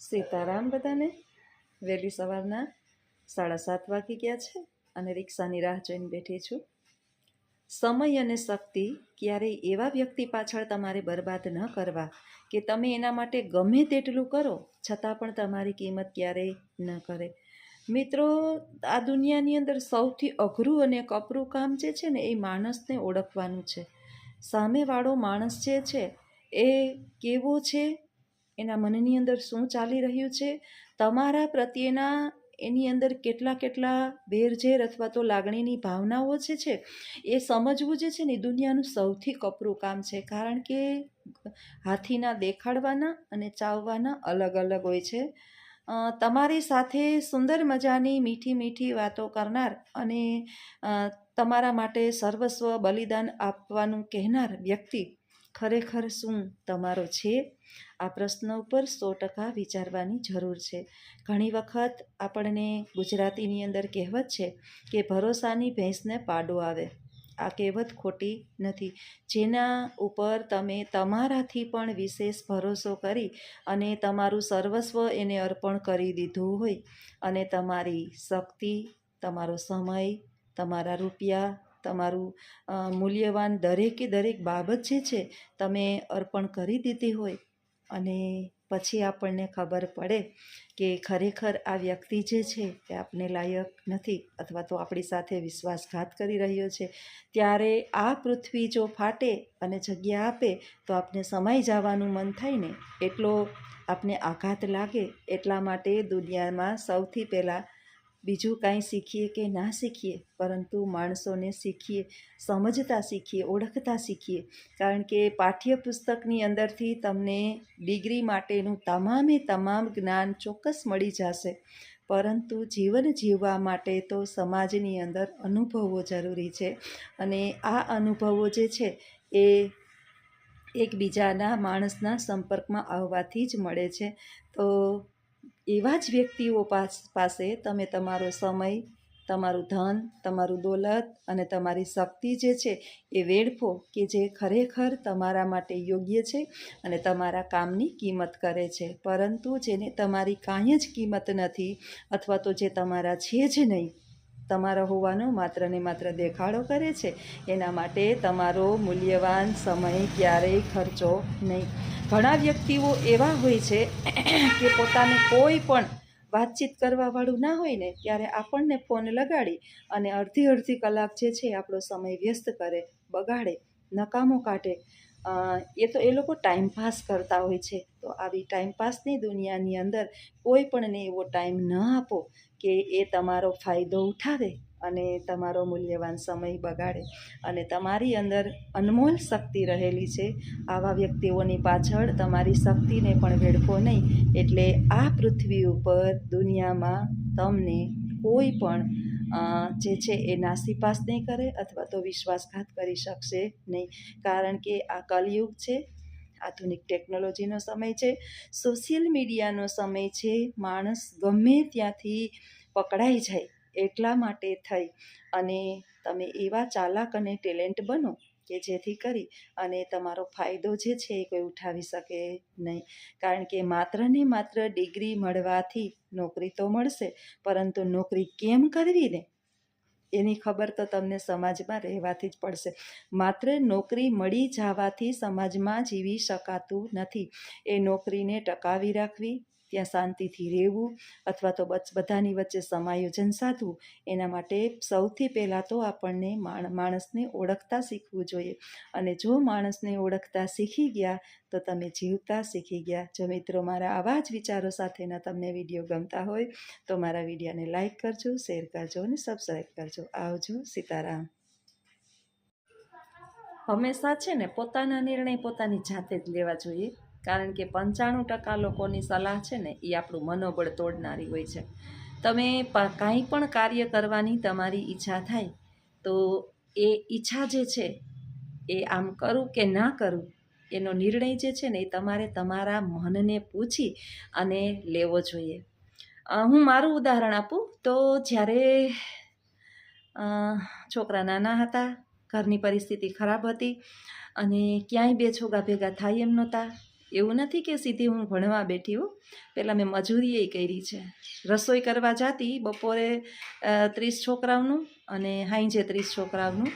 સીતારામ બધાને. વહેલી સવારના 7:30 વાગી ગયા છે અને રિક્ષાની રાહ જોઈને બેઠી છું. સમય અને શક્તિ ક્યારેય એવા વ્યક્તિ પાછળ તમારે બરબાદ ન કરવા કે તમે એના માટે ગમે તેટલું કરો છતાં પણ તમારી કિંમત ક્યારેય ન કરે. મિત્રો, આ દુનિયાની અંદર સૌથી અઘરું અને કપરું કામ જે છે ને એ માણસને ઓળખવાનું છે. સામેવાળો માણસ જે છે એ કેવો છે, એના મનની અંદર શું ચાલી રહ્યું છે, તમારા પ્રત્યેના એની અંદર કેટલા વેરઝેર અથવા તો લાગણીની ભાવનાઓ જે છે એ સમજવું જે છે ને એ દુનિયાનું સૌથી કપરું કામ છે. કારણ કે હાથીના દેખાડવાના અને ચાવવાના અલગ અલગ હોય છે. તમારી સાથે સુંદર મજાની મીઠી વાતો કરનાર અને તમારા માટે સર્વસ્વ બલિદાન આપવાનું કહેનાર વ્યક્તિ ખરેખર શું તમારો છે? આ પ્રશ્ન ઉપર 100% વિચારવાની જરૂર છે. ઘણી વખત આપણને ગુજરાતીની અંદર કહેવત છે કે ભરોસાની ભેંસને પાડો આવે. આ કહેવત ખોટી નથી. જેના ઉપર તમે તમારાથી પણ વિશેષ ભરોસો કરી અને તમારું સર્વસ્વ એને અર્પણ કરી દીધું હોય અને તમારી શક્તિ, તમારો સમય, તમારા રૂપિયા, તમારું મૂલ્યવાન દરેક બાબત જે છે તમે અર્પણ કરી દીધી હોય અને પછી આપણને ખબર પડે કે ખરેખર આ વ્યક્તિ જે છે એ આપને લાયક નથી અથવા તો આપણી સાથે વિશ્વાસઘાત કરી રહ્યો છે, ત્યારે આ પૃથ્વી જો ફાટે અને જગ્યા આપે તો આપને સમાઈ જવાનું મન થાય ને એટલો આપને આઘાત લાગે. એટલા માટે દુનિયામાં સૌથી પહેલાં બીજું કાંઈ શીખીએ કે ના શીખીએ, પરંતુ માણસોને શીખીએ, સમજતા શીખીએ, ઓળખતા શીખીએ. કારણ કે પાઠ્યપુસ્તકની અંદરથી તમને ડિગ્રી માટેનું તમામ જ્ઞાન ચોક્કસ મળી જશે, પરંતુ જીવન જીવવા માટે તો સમાજની અંદર અનુભવો જરૂરી છે અને આ અનુભવો જે છે એ એકબીજાના માણસના સંપર્કમાં આવવાથી જ મળે છે. તો એવા જ વ્યક્તિઓ પાસે તમે તમારો સમય, તમારું ધન, તમારું દોલત અને તમારી શક્તિ જે છે એ વેડફો કે જે ખરેખર તમારા માટે યોગ્ય છે અને તમારા કામની કિંમત કરે છે. પરંતુ જેને તમારી કાંઈ જ કિંમત નથી અથવા તો જે તમારા છે જ નહીં, તમારા હોવાનો માત્ર ને માત્ર દેખાડો કરે છે, એના માટે તમારો મૂલ્યવાન સમય ક્યારેય ખર્ચો નહીં. ઘણા વ્યક્તિઓ એવા હોય છે કે પોતાને કોઈ પણ વાતચીત કરવાવાળું ના હોય ને ત્યારે આપણને ફોન લગાડી અને અડધી કલાક જે છે આપણો સમય વ્યસ્ત કરે, બગાડે, નકામો કાઢે. એ લોકો ટાઈમપાસ કરતા હોય છે. તો આવી ટાઈમપાસની દુનિયાની અંદર કોઈ પણને એવો ટાઈમ ન આપો કે એ તમારો ફાયદો ઉઠાવે અને તમારો મૂલ્યવાન સમય બગાડે. અને તમારી અંદર અનમોલ શક્તિ રહેલી છે. આવા વ્યક્તિઓની પાછળ તમારી શક્તિને પણ વેડફો નહીં. એટલે આ પૃથ્વી ઉપર દુનિયામાં તમને કોઈ પણ જે છે એ નાસીપાસ નહીં કરે અથવા તો વિશ્વાસઘાત કરી શકશે નહીં. કારણ કે આ કલયુગ છે, આધુનિક ટેકનોલોજીનો સમય છે, સોશિયલ મીડિયાનો સમય છે. માણસ ગમે ત્યાંથી પકડાઈ જાય એટલા માટે થઈ અને તમે એવા ચાલાક અને ટેલેન્ટ બનો કે જેથી કરી અને તમારો ફાયદો જે છે એ કોઈ ઉઠાવી શકે નહીં. કારણ કે માત્ર ને માત્ર ડિગ્રી મળવાથી નોકરી તો મળશે, પરંતુ નોકરી કેમ કરવી ને એની ખબર તો તમને સમાજમાં રહેવાથી જ પડશે. માત્ર નોકરી મળી જવાથી સમાજમાં જીવી શકાતું નથી. એ નોકરીને ટકાવી રાખવી, ત્યાં શાંતિથી રહેવું અથવા તો બધાની વચ્ચે સમાયોજન સાધવું, એના માટે સૌથી પહેલાં તો આપણને માણસને ઓળખતા શીખવું જોઈએ. અને જો માણસને ઓળખતા શીખી ગયા તો તમે જીવતા શીખી ગયા. જો મિત્રો મારા આવા જ વિચારો સાથેના તમને વિડીયો ગમતા હોય તો મારા વિડીયોને લાઈક કરજો, શેર કરજો અને સબસ્ક્રાઈબ કરજો. આવજો. સીતારામ. હંમેશા છે ને પોતાના નિર્ણય પોતાની જાતે જ લેવા જોઈએ. કારણ કે 95% લોકોની સલાહ છે ને એ આપણું મનોબળ તોડનારી હોય છે. તમે કાંઈ પણ કાર્ય કરવાની તમારી ઈચ્છા થાય તો એ ઈચ્છા જે છે એ આમ કરું કે ના કરું એનો નિર્ણય જે છે ને એ તમારે તમારા મનને પૂછી અને લેવો જોઈએ. હું મારું ઉદાહરણ આપું તો જ્યારે છોકરા નાના હતા, ઘરની પરિસ્થિતિ ખરાબ હતી અને ક્યાંય બે છોકરા ભેગા થાય એમ નહોતા, એવું નથી કે સીધી હું ભણવા બેઠી હો, પહેલાં મેં મજૂરીએ કરી છે. રસોઈ કરવા જાતી બપોરે 30 છોકરાઓનું અને સાંજે 30 છોકરાઓનું.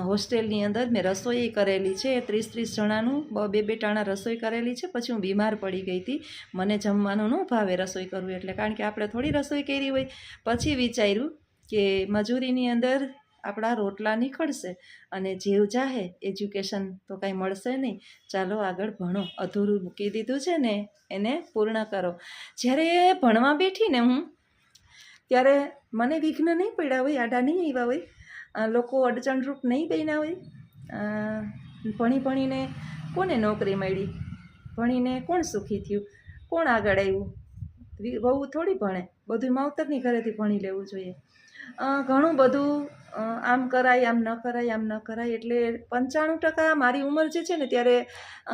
હોસ્ટેલની અંદર મેં રસોઈ કરેલી છે, 30 જણાનું 2 ટાણા રસોઈ કરેલી છે. પછી હું બીમાર પડી ગઈ હતી, મને જમવાનું ન ભાવે રસોઈ કરવું એટલે, કારણ કે આપણે થોડી રસોઈ કરી હોય. પછી વિચાર્યું કે મજૂરીની અંદર આપણા રોટલા નીકળશે અને જેવ જાહે એજ્યુકેશન તો કાંઈ મળશે નહીં, ચાલો આગળ ભણો, અધૂરું મૂકી દીધું છે ને એને પૂર્ણ કરો. જ્યારે ભણવા બેઠી ને હું, ત્યારે મને વિઘ્ન નહીં પડ્યા હોય, આડા નહીં આવ્યા હોય, લોકો અડચણરૂપ નહીં બન્યા હોય. ભણીને કોને નોકરી મળી, ભણીને કોણ સુખી થયું, કોણ આગળ આવ્યું? બહુ થોડી ભણે, બધું માવતરની ઘરેથી ભણી લેવું જોઈએ. ઘણું બધું આમ કરાય, આમ ન કરાય, આમ ન કરાય. એટલે 95% મારી ઉંમર જે છે ને, ત્યારે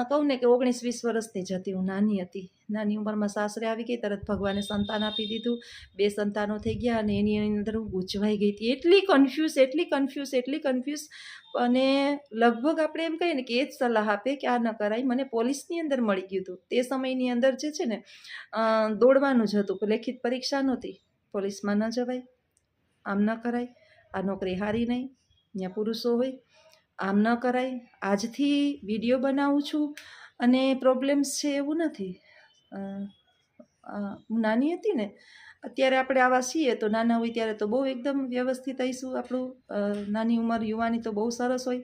કહું ને કે 19-20 વર્ષની જ હતી. હું નાની હતી, નાની ઉંમરમાં સાસરે આવી ગઈ, તરત ભગવાને સંતાન આપી દીધું, 2 સંતાનો થઈ ગયા અને એની અંદર હું ગૂંચવાઈ ગઈ હતી. એટલી કન્ફ્યુઝ. અને લગભગ આપણે એમ કહીએ ને કે એ જ સલાહ આપે કે આ ન કરાય. મને પોલીસની અંદર મળી ગયું હતું તે સમયની અંદર. જે છે ને દોડવાનું જ હતું, લેખિત પરીક્ષા નહોતી. પોલીસમાં ન જવાય, આમ ન કરાય, આ નોકરી સારી નહીં, ત્યાં પુરુષો હોય, આમ ન કરાય. આજથી વિડીયો બનાવું છું અને પ્રોબ્લેમ્સ છે એવું નથી. હું નાની હતી ને, અત્યારે આપણે આવા છીએ તો નાના હોય ત્યારે તો બહુ એકદમ વ્યવસ્થિત આવીશું. આપણું નાની ઉંમર, યુવાની તો બહુ સરસ હોય.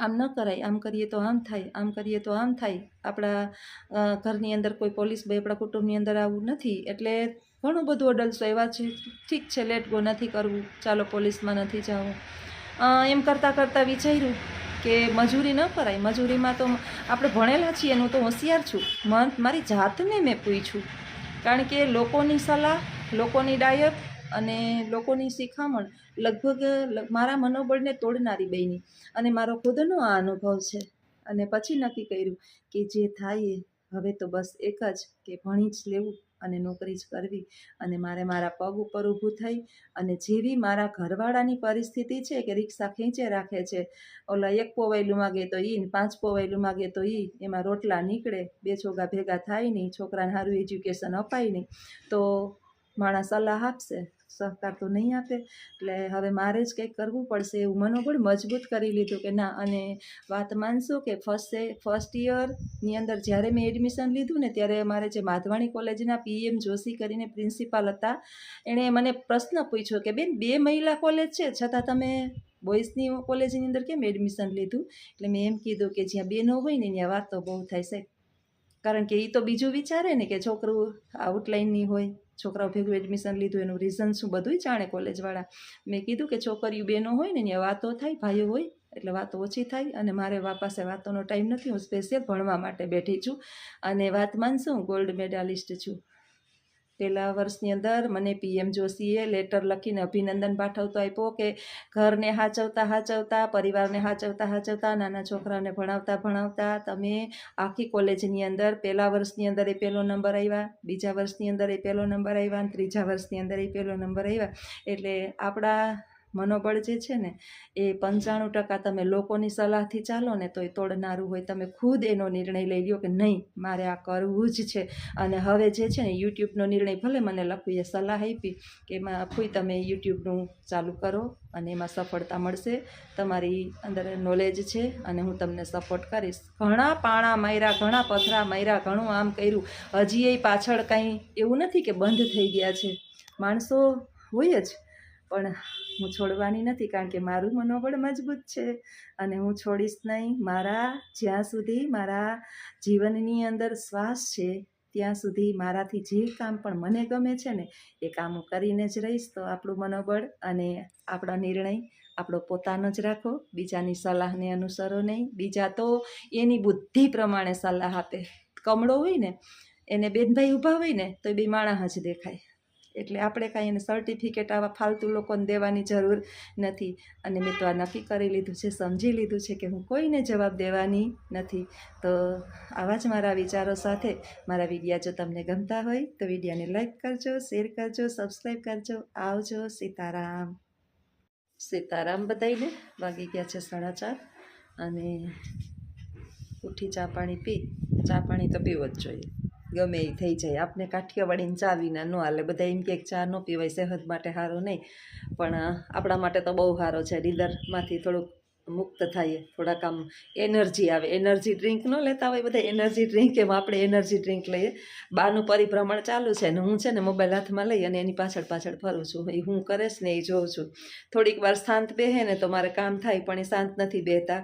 આમ ન કરાય, આમ કરીએ તો આમ થાય, આમ કરીએ તો આમ થાય. આપણા ઘરની અંદર કોઈ પોલીસ ભાઈ આપણા કુટુંબની અંદર આવું નથી, એટલે ઘણું બધું અડલસો એવા છે. ઠીક છે, લેટ ગો, નથી કરવું, ચાલો પોલીસમાં નથી જવું. એમ કરતાં વિચાર્યું કે મજૂરી ન કરાય. મજૂરીમાં તો આપણે ભણેલા છીએ, હું તો હોશિયાર છું. મારી જાતને મેં પૂછ્યું, કારણ કે લોકોની સલાહ, લોકોની ડાયટ અને લોકોની શિખામણ લગભગ મારા મનોબળને તોડનારી બની. અને મારો ખુદનો આ અનુભવ છે. અને પછી નક્કી કર્યું કે જે થાય એ હવે તો બસ એક જ, કે ભણી જ લેવું અને નોકરી જ કરવી. અને મારે મારા પગ ઉપર ઊભું થઈ અને જેવી મારા ઘરવાળાની પરિસ્થિતિ છે કે રિક્ષા ખેંચે રાખે છે, ઓલા 1 પોવાયેલું માગે તો ઈ, 5 પોવાયેલું માગે તો ઈ, એમાં રોટલા નીકળે, 2 છોગા ભેગા થાય નહીં, છોકરાને સારું એજ્યુકેશન અપાય નહીં, તો માણસ સલાહ આપશે, સહકાર તો નહીં આપે. એટલે હવે મારે જ કંઈક કરવું પડશે એવું મનોબળ મજબૂત કરી લીધું કે ના. અને વાત માનશો કે ફર્સ્ટ યરની અંદર જ્યારે મેં એડમિશન લીધું ને, ત્યારે અમારે જે માધવાણી કોલેજના PM જોશી કરીને પ્રિન્સિપાલ હતા, એણે મને પ્રશ્ન પૂછ્યો કે બેન, 2 મહિલા કોલેજ છે છતાં તમે બોયઝની કોલેજની અંદર કેમ એડમિશન લીધું? એટલે મેં એમ કીધું કે જ્યાં બેનો હોય ને ત્યાં વાતો બહુ થાય છે. કારણ કે એ તો બીજું વિચારે ને કે છોકરું આઉટલાઇનની હોય, છોકરાઓ ભેગું એડમિશન લીધું, એનું રીઝન શું બધું જાણે કોલેજવાળા. મેં કીધું કે છોકરીઓ બહેનો હોય ને ત્યાં વાતો થાય, ભાઈઓ હોય એટલે વાતો ઓછી થાય. અને મારે પાસે વાતોનો ટાઈમ નથી, હું સ્પેશિયલ ભણવા માટે બેઠી છું. અને વાત માનશું, હું ગોલ્ડ મેડાલિસ્ટ છું. પહેલા વર્ષની અંદર મને PM જોશીએ લેટર લખીને અભિનંદન પાઠવતો આપ્યો કે ઘરને હાચવતા, પરિવારને હાચવતા, નાના છોકરાઓને ભણાવતા તમે આખી કોલેજની અંદર પહેલા વર્ષની અંદર એ 1લો નંબર આવ્યા, બીજા વર્ષની અંદર એ 1લો નંબર આવ્યા અને ત્રીજા વર્ષની અંદર એ 1લો નંબર આવ્યા. એટલે આપણા મનોબળ જે છે ને એ 95% તમે લોકોની સલાહથી ચાલો ને તો એ તોડનારું હોય. તમે ખુદ એનો નિર્ણય લઈ લ્યો કે નહીં, મારે આ કરવું જ છે. અને હવે જે છે ને યુટ્યુબનો નિર્ણય, ભલે મને લખુએ સલાહ આપી કે એમાં ફૂઈ તમે યુટ્યુબનું ચાલુ કરો અને એમાં સફળતા મળશે, તમારી અંદર નોલેજ છે અને હું તમને સપોર્ટ કરીશ. ઘણા પાણા માર્યા, ઘણા પથરા માર્યા, ઘણું આમ કર્યું, હજી એ પાછળ કાંઈ એવું નથી કે બંધ થઈ ગયા છે. માણસો હોય જ, પણ હું છોડવાની નથી, કારણ કે મારું મનોબળ મજબૂત છે અને હું છોડીશ નહીં. જ્યાં સુધી મારા જીવનની અંદર શ્વાસ છે ત્યાં સુધી મારાથી જે કામ પણ મને ગમે છે ને એ કામ હું કરીને જ રહીશ. તો આપણું મનોબળ અને આપણા નિર્ણય આપણો પોતાનો જ રાખો, બીજાની સલાહને અનુસરો નહીં. બીજા તો એની બુદ્ધિ પ્રમાણે સલાહ આપે. કમળો હોય ને એને બેનભાઈ ઊભા હોય ને તો એ 2 માણસ જ દેખાય. એટલે આપણે કાંઈ એને સર્ટિફિકેટ આવા ફાલતુ લોકોને દેવાની જરૂર નથી. અને મેં તો આ નક્કી કરી લીધું છે, સમજી લીધું છે કે હું કોઈને જવાબ દેવાની નથી. તો આવા જ મારા વિચારો સાથે મારા વિડીયા જો તમને ગમતા હોય તો વિડીયાને લાઈક કરજો, શેર કરજો, સબસ્ક્રાઈબ કરજો. આવજો. સીતારામ બધાઈને. વાગી ગયા છે 4:30 અને ઉઠી ચા પાણી પી ચા પાણી તો પીવો જ જોઈએ, ગમે એ થઈ જાય. આપણે કાઠિયાવાડીને ચા વિના ન હાલે. બધા એમ કે ચા ન પીવાય, સેહત માટે સારું નહીં, પણ આપણા માટે તો બહુ સારો છે. નીંદરમાંથી થોડુંક મુક્ત થાય, થોડાક આમ એનર્જી આવે. એનર્જી ડ્રિંક ન લેતા હોય બધા, એનર્જી ડ્રિંક, એમ આપણે એનર્જી ડ્રિંક લઈએ. બાનું પરિભ્રમણ ચાલુ છે ને હું છે ને મોબાઈલ હાથમાં લઈ અને એની પાછળ પાછળ ફરું છું. એ હું કરે છે ને એ જોઉં છું. થોડીક વાર શાંત બેહે ને તો મારે કામ થાય, પણ એ શાંત નથી બેહતા.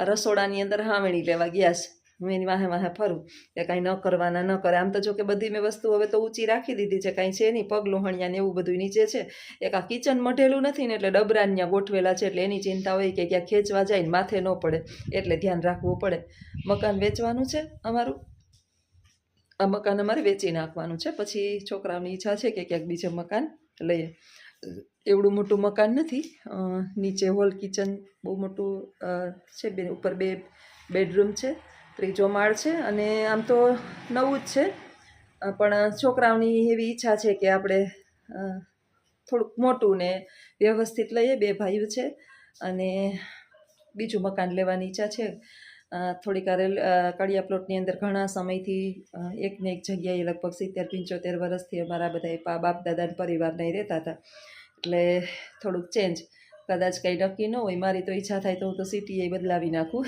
રસોડાની અંદર હાવણી લેવા ગયા છે, હું એની વાહે વાહે ફરું કે કાંઈ ન કરવાના ન કરે. આમ તો જો કે બધી મેં વસ્તુ હવે તો ઊંચી રાખી દીધી છે, કાંઈ છે નહીં. પગ લોહણિયા ને એવું બધું નીચે છે. એક આ કિચન મઢેલું નથી ને એટલે ડબરાને ત્યાં ગોઠવેલા છે, એટલે એની ચિંતા હોય કે ક્યાં ખેંચવા જાય ને માથે ન પડે, એટલે ધ્યાન રાખવું પડે. મકાન વેચવાનું છે અમારું, આ મકાન અમારે વેચી નાખવાનું છે. પછી છોકરાઓની ઈચ્છા છે કે ક્યાંક બીજે મકાન લઈએ. એવડું મોટું મકાન નથી, નીચે હોલ કિચન બહુ મોટું છે, ઉપર 2 બેડરૂમ છે, 3જો માળ છે, અને આમ તો નવું જ છે. પણ છોકરાઓની એવી ઈચ્છા છે કે આપણે થોડુંક મોટું ને વ્યવસ્થિત લઈએ. 2 ભાઈઓ છે અને બીજું મકાન લેવાની ઈચ્છા છે. થોડીક કડિયા પ્લોટની અંદર ઘણા સમયથી એકને એક જગ્યાએ લગભગ 70-75 વર્ષથી અમારા બધા બાપ દાદા પરિવાર નહીં રહેતા હતા, એટલે થોડુંક ચેન્જ. કદાચ કંઈ નક્કી ન હોય, મારી તો ઈચ્છા થાય તો હું તો સિટીએ બદલાવી નાખું.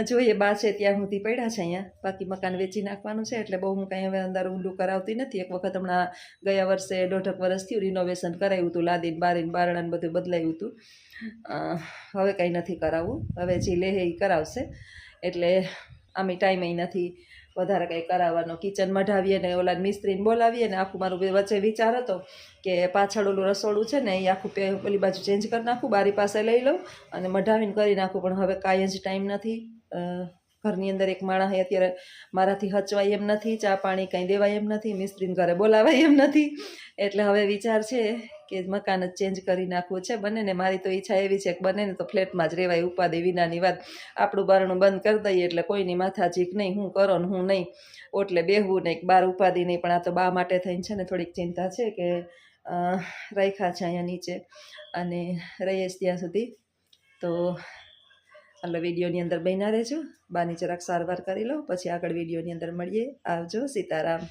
જોઈએ, બા છે ત્યાં સુધી પડ્યા છે અહીંયા, બાકી મકાન વેચી નાખવાનું છે. એટલે બહુ હું કાંઈ હવે અંદર ઊંડું કરાવતી નથી. એક વખત હમણાં ગયા વર્ષે 1.5 વર્ષ થયું રિનોવેશન કરાવ્યું હતું, લાદીને બારીને બારણાને બધું બદલાવ્યું હતું. હવે કંઈ નથી કરાવવું, હવે જે લે એ કરાવશે. એટલે આમે ટાઈમ નથી વધારે કંઈ કરાવવાનો. કિચન મઢાવીએ ને ઓલા મિસ્ત્રીને બોલાવીએ ને આખું મારું વચ્ચે વિચાર હતો કે પાછળ ઓલું રસોડું છે ને એ આખું પેલી બાજુ ચેન્જ કરી નાખું, બારી પાસે લઈ લઉં અને મઢાવીને કરી નાખું, પણ હવે કાંઈ જ ટાઈમ નથી. ઘરની અંદર એક માણસ અત્યારે મારાથી હચવાય એમ નથી, ચા પાણી કાંઈ દેવાય એમ નથી, મિસ્ત્રીને ઘરે બોલાવાય એમ નથી. એટલે હવે વિચાર છે કે મકાન જ ચેન્જ કરી નાખવું છે. બને ને મારી તો ઈચ્છા એવી છે કે બને ને તો ફ્લેટમાં જ રહેવાય, ઉપાધિ વિનાની વાત. આપણું બારણું બંધ કરી દઈએ એટલે કોઈની માથાચીક નહીં, હું કરો ને હું નહીં, એટલે બેહવું નહીં, બહાર ઉપાધિ નહીં. પણ આ તો બા માટે થઈને છે ને થોડીક ચિંતા છે કે રાખ્યા છે અહીંયા નીચે અને રહીએ ત્યાં સુધી. તો એટલે વિડીયોની અંદર બન્યા રહેજો. બાની જરાક સારવાર કરી લો, પછી આગળ વિડીયોની અંદર મળીએ. આવજો, સીતારામ.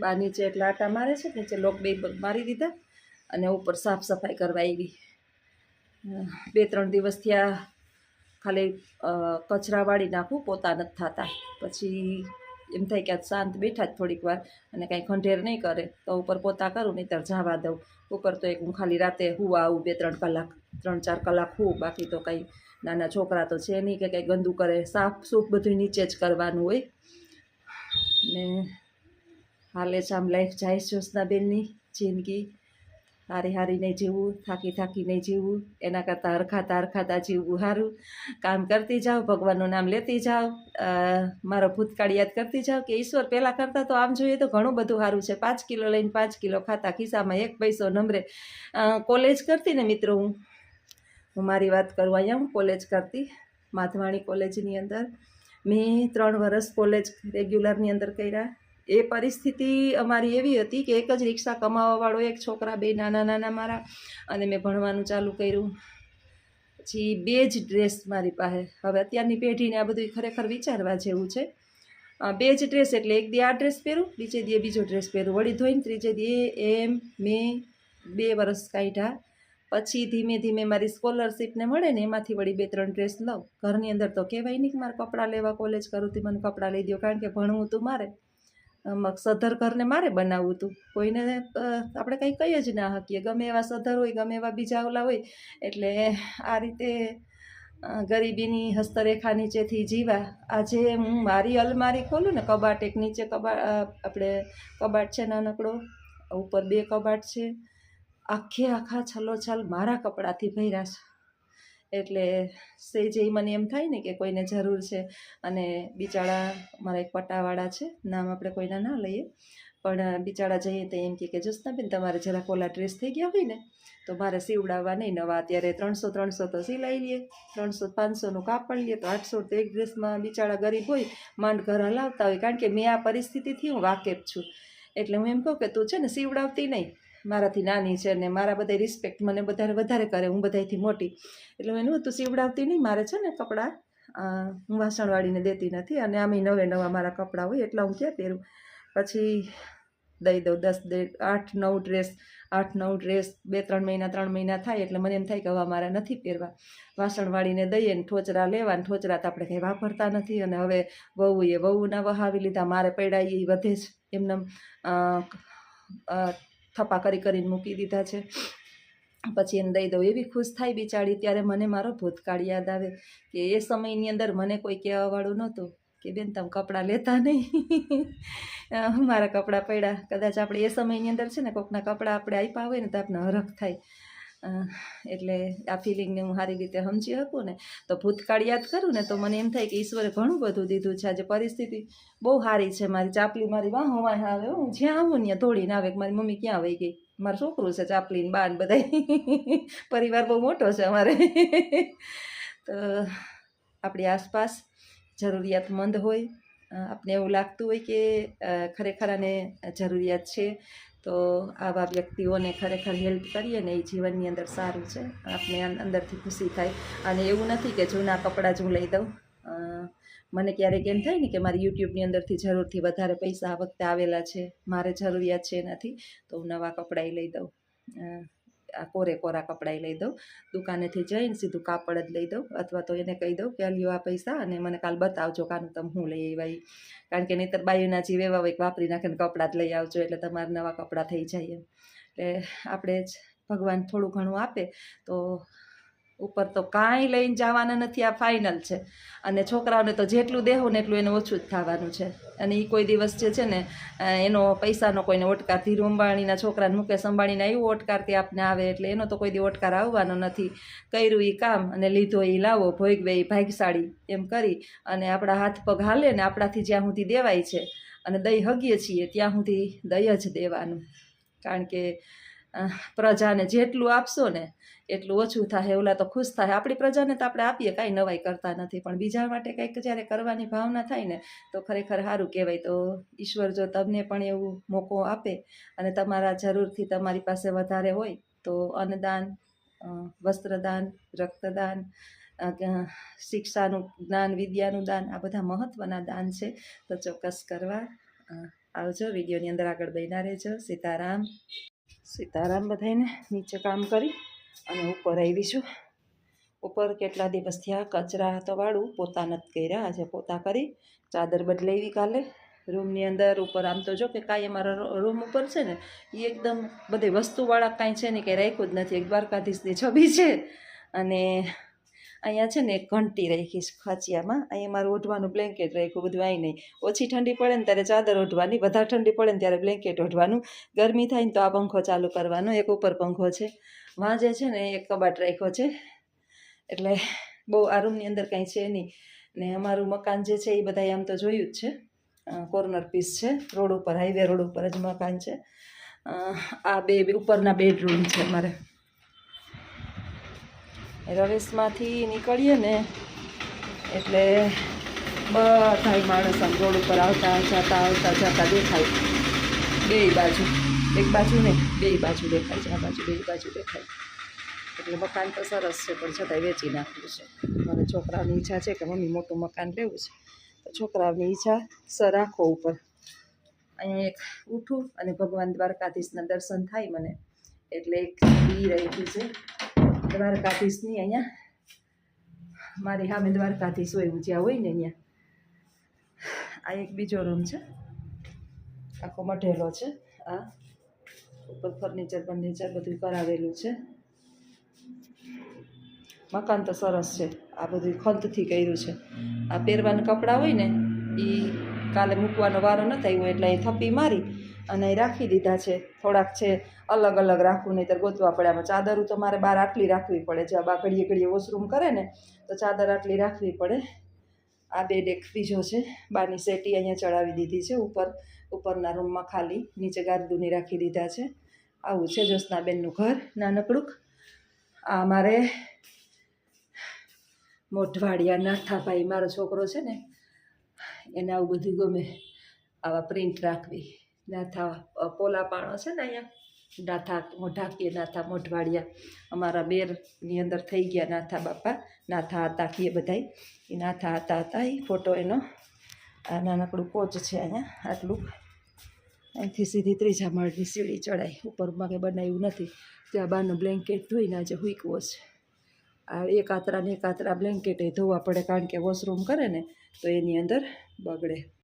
બા નીચે એટલે આટા મારે છે, નીચે લોક 2 મારી દીધા અને ઉપર સાફ સફાઈ કરવા આવી. 2-3 દિવસથી આ ખાલી કચરા વાળી નાખું, પોતા નથી થતા. પછી એમ થાય કે આજ શાંત બેઠા જ થોડીક વાર અને કાંઈ ખંડેર નહીં કરે તો ઉપર પોતા કરું, નહીંતર જવા દઉં. ઉપર તો એક હું ખાલી રાતે હુવા આવું 2-3 કલાક, 3-4 કલાક હું, બાકી તો કંઈ નાના છોકરા તો છે નહીં કે કંઈ ગંદુ કરે. સાફ સૂફ બધું નીચે જ કરવાનું હોય ને. હાલે છે આમ લાઈફ જાય જ્યોત્સનાબેનની જિંદગી. હારી નહીં જીવવું, થાકી નહીં જીવવું, એના કરતાં હરખાતા જીવવું સારું. કામ કરતી જાઓ, ભગવાનનું નામ લેતી જાઓ, મારો ભૂતકાળ યાદ કરતી જાઓ કે ઈશ્વર પહેલાં કરતાં તો આમ જોઈએ તો ઘણું બધું સારું છે. 5 કિલો લઈને 5 કિલો ખાતા, ખિસ્સામાં 1 પૈસો નમરે. કોલેજ કરતી ને મિત્રો, હું મારી વાત કરું, અહીંયા હું કોલેજ કરતી માધવાણી કોલેજની અંદર. મેં 3 વર્ષ કોલેજ રેગ્યુલરની અંદર કર્યા. એ પરિસ્થિતિ અમારી એવી હતી કે એક જ રિક્ષા કમાવાવાળો એક છોકરા, 2 નાના મારા, અને મેં ભણવાનું ચાલુ કર્યું. પછી 2 જ ડ્રેસ મારી પાસે. હવે અત્યારની પેઢીને આ બધું ખરેખર વિચારવા જેવું છે. 2 જ ડ્રેસ, એટલે એક દી આ ડ્રેસ પહેરું, બીજે દી બીજો ડ્રેસ પહેરું, વળી ધોઈને ત્રીજે દી. એમ મેં 2 વર્ષ કાઢ્યા. પછી ધીમે ધીમે મારી સ્કોલરશીપને મળે ને એમાંથી વળી 2-3 ડ્રેસ લઉં. ઘરની અંદર તો કહેવાય નહીં કે મારે કપડાં લેવા, કોલેજ કરું તી મને કપડાં લઈ દો, કારણ કે ભણવું હતું મારે, સધર ઘરને મારે બનાવવું હતું. કોઈને આપણે કંઈ કહી જ ના શકીએ, ગમે એવા સધર હોય, ગમે એવા બીજા ઓલા હોય. એટલે આ રીતે ગરીબીની હસ્તરેખા નીચેથી જીવા. આજે હું મારી અલમારી ખોલું ને, કબાટ એક નીચે આપણે કબાટ છે નાનકડો, ઉપર 2 કબાટ છે, આખા છલોછલ મારા કપડાથી ભર્યા છે. એટલે સેજે મને એમ થાય ને કે કોઈને જરૂર છે. અને બિચારા મારા એક પટાવાળા છે, નામ આપણે કોઈના ના લઈએ, પણ બિચારા જઈએ તો એમ કે જ્યોત્સનાબેન તમારે જરાક ઓલા ડ્રેસ થઈ ગયા હોય ને તો મારે સીવડાવવા નહીં નવા. અત્યારે 300 તો સિલાઈ લઈએ, 300-500નું કાપડ લઈએ, તો 800 તો એક ડ્રેસમાં બિચારા ગરીબ હોય માંડ ઘર હલાવતા હોય. કારણ કે મેં આ પરિસ્થિતિથી હું વાકેફ છું. એટલે હું એમ કહું કે તું છે ને સીવડાવતી નહીં, મારાથી નાની છે ને મારા બધા રિસ્પેક્ટ મને વધારે કરે, હું બધાથી મોટી. એટલે મેં તું સીવડાવતી નહીં, મારે છે ને કપડાં હું વાસણવાળીને દેતી નથી, અને આમે નવે નવા મારા કપડાં હોય એટલા હું ક્યાં પહેરું. પછી દઈ દઉં 8-9 ડ્રેસ 2-3 મહિના 3 મહિના થાય એટલે મને એમ થાય કે હવે મારે નથી પહેરવા. વાસણવાળીને દઈએ ને ઠોચરા લેવા, ને ઠોચરા તો આપણે કંઈ વાપરતા નથી. અને હવે વહુના વહાવી લીધા, મારે પડ્યા એ વધે જ એમને થપ્પા કરીને મૂકી દીધા છે. પછી એને દઈ દઉં, એવી ખુશ થાય બિચારી. ત્યારે મને મારો ભૂતકાળ યાદ આવે કે એ સમયની અંદર મને કોઈ કહેવાવાળું નહોતું કે બેન તમે કપડાં લેતા નહીં. મારા કપડાં પડ્યા. કદાચ આપણે એ સમયની અંદર છે ને કોકના કપડાં આપણે આપ્યા હોય ને તો આપણને હરખ થાય. એટલે આ ફિલિંગને હું સારી રીતે સમજી શકું ને. તો ભૂતકાળ યાદ કરું ને તો મને એમ થાય કે ઈશ્વરે ઘણું બધું દીધું છે. આજે પરિસ્થિતિ બહુ સારી છે. મારી ચાપલી મારી વાહ આવે, હું જ્યાં આવું ત્યાં દોડીને આવે કે મારી મમ્મી ક્યાં વહી ગઈ. મારું છોકરું છે, ચાપલીને બાન બધા પરિવાર બહુ મોટો છે અમારે. તો આપણી આસપાસ જરૂરિયાતમંદ હોય, આપણે એવું લાગતું હોય કે ખરેખર આને જરૂરિયાત છે, તો આવા વ્યક્તિઓને ખરેખર હેલ્પ કરીએ ને એ જીવનની અંદર સારું છે. આપણે અંદરથી ખુશી થાય. અને એવું નથી કે જૂના કપડાં જ હું લઈ દઉં. મને ક્યારેક એમ થાય ને કે મારી યુટ્યુબની અંદરથી જરૂરથી વધારે પૈસા આ વખતે આવેલા છે, મારે જરૂરિયાત છે એનાથી, તો હું નવા કપડાં લઈ દઉં. આ કોરા કપડાં લઈ દઉં. દુકાનેથી જઈને સીધું કાપડ જ લઈ દઉં, અથવા તો એને કહી દઉં કે લ્યો આ પૈસા અને મને કાલ બતાવજો કાનું તમે હું લઈ આવ્યા. કારણ કે નહીંતર બાયુના જીવ એવા હોય વાપરી નાખીને કપડાં જ લઈ આવજો એટલે તમારે નવા કપડાં થઈ જાય એમ. એટલે આપણે જ ભગવાન થોડું ઘણું આપે તો ઉપર તો કાંઈ લઈને જવાના નથી, આ ફાઇનલ છે. અને છોકરાઓને તો જેટલું દેવો ને એટલું એને ઓછું જ થવાનું છે. અને એ કોઈ દિવસ જે છે ને એનો પૈસાનો કોઈને ઓટકાર, ધીરુ અંબાણીના છોકરાને મુકેશ અંબાણીના એવું ઓટકાર તે આપને આવે, એટલે એનો તો કોઈ દી ઓટકાર આવવાનો નથી. કર્યું એ કામ અને લીધો એ લાવો, ભોગવે એ ભાગ્યશાળી, એમ કરી અને આપણા હાથ પગ હાલે ને આપણાથી જ્યાં સુધી દેવાય છે અને દઈ હગીએ છીએ ત્યાં સુધી દઈ જ દેવાનું. કારણ કે પ્રજાને જેટલું આપશો ને એટલું ઓછું થાય. ઓલા તો ખુશ થાય. આપણી પ્રજાને તો આપણે આપીએ, કાંઈ નવાઈ કરતા નથી, પણ બીજા માટે કંઈક જ્યારે કરવાની ભાવના થાય ને તો ખરેખર સારું કહેવાય. તો ઈશ્વર જો તમને પણ એવું મોકો આપે અને તમારા જરૂરથી તમારી પાસે વધારે હોય તો અન્નદાન, વસ્ત્રદાન, રક્તદાન, શિક્ષાનું જ્ઞાન, વિદ્યાનું દાન, આ બધા મહત્ત્વના દાન છે. તો ચોક્કસ કરવા આવજો. વિડીયોની અંદર આગળ બન્યા રહેજો. સીતારામ. સીતારામ. બધાને નીચે કામ કરી અને ઉપર આવીશું. ઉપર કેટલા દિવસ થયા કચરા તો વાળું, પોતા નથી કર્યા. આજે પોતા કરી ચાદર બદલાવી કાલે રૂમની અંદર. ઉપર આમ તો જો કે કાંઈ અમારા રૂમ ઉપર છે ને એ એકદમ બધી વસ્તુવાળા કાંઈ છે ને કંઈ રાખ્યું જ નથી. એક દ્વારકાધીશની છબી છે અને અહીંયા છે ને એક ઘંટી રાખી છે ખાંચિયામાં. અહીંયા મારું ઓઢવાનું બ્લેન્કેટ રાખ્યું, બધું અહીં નહીં. ઓછી ઠંડી પડે ને ત્યારે ચાદર ઓઢવાની, વધારે ઠંડી પડે ને ત્યારે બ્લેન્કેટ ઓઢવાનું. ગરમી થાય ને તો આ પંખો ચાલુ કરવાનો. એક ઉપર પંખો છે, વાંજે છે ને એક કબાટ રાખ્યો છે. એટલે બહુ આ રૂમની અંદર કાંઈ છે નહીં. ને અમારું મકાન જે છે એ બધા આમ તો જોયું જ છે, કોર્નર પીસ છે, રોડ ઉપર, હાઈવે રોડ ઉપર જ મકાન છે. આ બે ઉપરના બેડરૂમ છે મારે. રવેશમાંથી નીકળીએ ને એટલે બધા માણસ આમ રોડ ઉપર આવતા જતા દેખાય. બે બાજુ, એક બાજુ નહીં, બે બાજુ દેખાય છે. આ બાજુ બે બાજુ દેખાય. એટલે મકાન તો સરસ છે પણ છતાંય વેચી નાખ્યું છે. હવે છોકરાઓની ઈચ્છા છે કે મમ્મી મોટું મકાન લેવું છે, તો છોકરાઓની ઈચ્છા સર રાખો ઉપર. અહીંયા એક ઉઠું અને ભગવાન દ્વારકાધીશના દર્શન થાય મને, એટલે એક ઈ રહી છે દ્વારકાધીશની. અહીંયા મારી સામે દ્વારકાધીશ હોય, જ્યાં હોય ને અહીંયા. આ એક બીજો રૂમ છે, આખો મઢેલો છે. આ ઉપર ફર્નિચર બધું કરાવેલું છે. મકાન તો સરસ છે. આ બધું ખંતથી કર્યું છે. આ પહેરવાના કપડાં હોય ને એ કાલે મૂકવાનો વારો ન થયો એટલે એ થપ્પી મારી અને એ રાખી દીધા છે. થોડાક છે અલગ અલગ રાખવું, નહીંતર ગોતવા પડે. આમાં ચાદરું તો મારે બહાર આટલી રાખવી પડે. જ્યાં બા ઘડીએ વોશરૂમ કરે ને તો ચાદર આટલી રાખવી પડે. આ બેડ એક બીજો છે, બાની સેટી અહીંયા ચડાવી દીધી છે ઉપરના રૂમમાં, ખાલી નીચે ગાદલુની રાખી દીધા છે. આવું છે જ્યોત્સનાબેનનું ઘર નાનકડું. આ મારે મોઢવાડિયા નાઠાભાઈ, મારો છોકરો છે ને એને આવું બધું ગમે, આવા પ્રિન્ટ રાખવી. નાથા પોલા પાણો છે ને અહીંયા નાથા મોઢાકીએ નાથા મોઢવાડિયા અમારા બેરની અંદર થઈ ગયા નાથા બાપા નાથા હતા કીએ બધાય એ નાથા હતા એ ફોટો એનો આ નાનકડું કોચ છે અહીંયા આટલું અહીંથી સીધી ત્રીજા માળની સીડી ચડાય ઉપરમાં કંઈ બનાવ્યું નથી ત્યાં બાનું બ્લેન્કેટ ધોઈને આજે હુંકવો છે આ એક આતરા બ્લેન્કેટ એ ધોવા પડે કારણ કે વોશરૂમ કરે ને તો એની અંદર બગડે